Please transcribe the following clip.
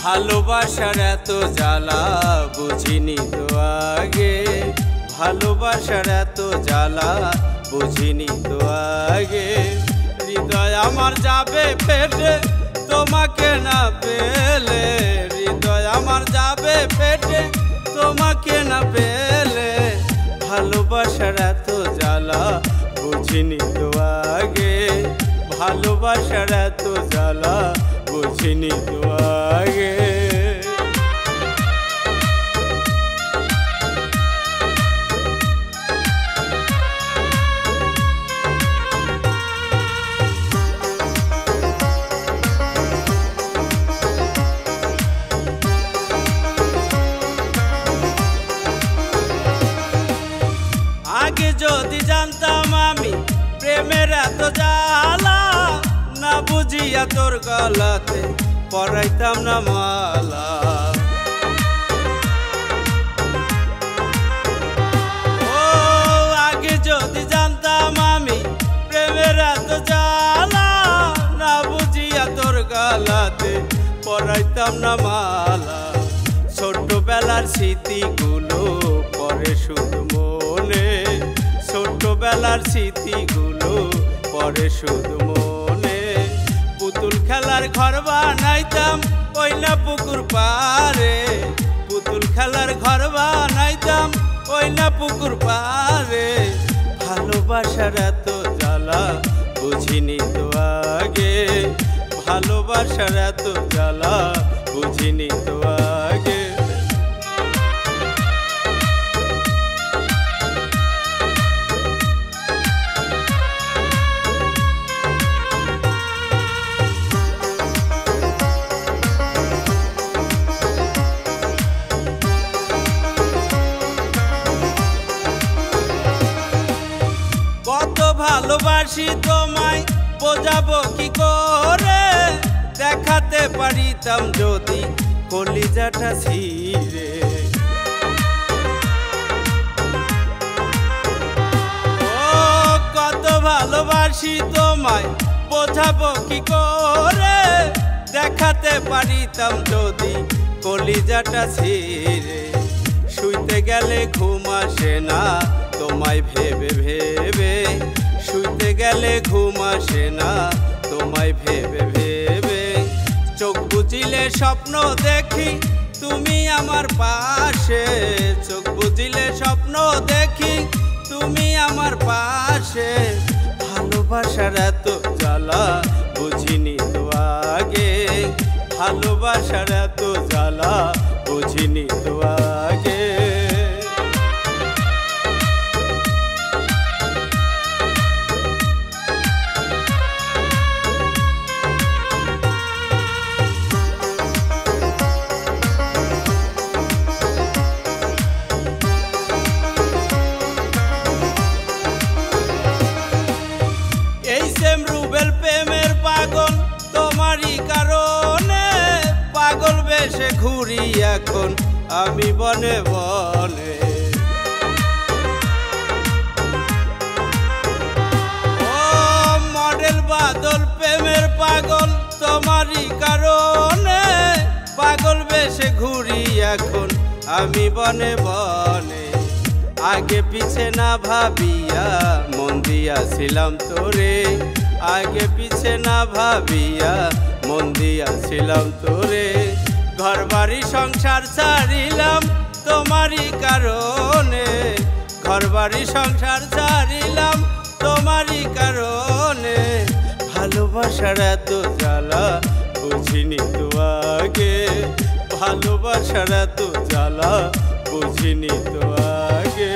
ভালোবাসার এত জ্বালা বুঝিনি তো আগে, ভালোবাসার এত জ্বালা বুঝিনি তো আগে। হৃদয় আমার যাবে ফেটে তোমাকে না পেলে, হৃদয় আমার যাবে ফেটে তোমাকে না পেলে। ভালোবাসার এত জ্বালা বুঝিনি তো আগে, ভালোবাসার এত জ্বালা বুঝিনি তো আগে। আগে যদি জানতাম আমি প্রেমের এত জ্বালা, না বুঝিয়া তোর গলাতে পরাইতাম না মালা। ও আগে যদি জানতাম আমি প্রেমের এত জ্বালা, না বুঝিয়া তোর গলাতে পরাইতাম না মালা। ছোট্টবেলার স্মৃতিগুলো পরে শুধু মনে, ছোট্টবেলার স্মৃতিগুলো পরে শুধু মনে। পুতুল খেলার ঘর বানাইতাম ওই না পুকুর পারে, পুতুল খেলার ঘর বানাইতাম ওই না পুকুর পারে। ভালোবাসার এত জ্বালা বুঝিনি তো আগে, ভালোবাসার এত জ্বালা বুঝিনি তো আগে। কত ভালোবাসি তোমায় বোঝাবো কি করে, দেখাতে পারিতাম যদি কলিজাটা ছিঁড়ে। ও কত ভালোবাসি তোমায় বোঝাবো কি করে, দেখাতে পারিতাম যদি কলিজাটা ছিঁড়ে। শুইতে গেলে ঘুম আসে না তোমায় ভেবে ভেবে, শুইতে গেলে ঘুম আসে না তোমায় ভেবে ভেবে। চোখ বুজিলে স্বপ্ন দেখি তুমি আমার পাশে, চোখ বুজিলে স্বপ্ন দেখি তুমি আমার পাশে। ভালোবাসার এত জ্বালা বুঝিনি তো আগে, ভালোবাসার এত জ্বালা বুঝিনি তো আগে। রুবেল প্রেমের পাগল তোমারই কারণে, পাগল বেশে ঘুরি এখন আমি বনে বনে। ও মডেল বাদল প্রেমের পাগল তোমারই কারণে, পাগল বেশে ঘুরি এখন আমি বনে বনে। আগে পিছে না ভাবিয়া মন দিয়াছিলাম তোরে, আগে পিছে না ভাবিয়া মন দিয়াছিলাম তোরে। ঘর বাড়ি সংসার ছাড়িলাম তোমারই কারণে, ঘর বাড়ি সংসার ছাড়িলাম তোমারই কারণে। ভালোবাসার এত জ্বালা বুঝিনি তো আগে, ভালোবাসার এত জ্বালা বুঝিনি তো আগে।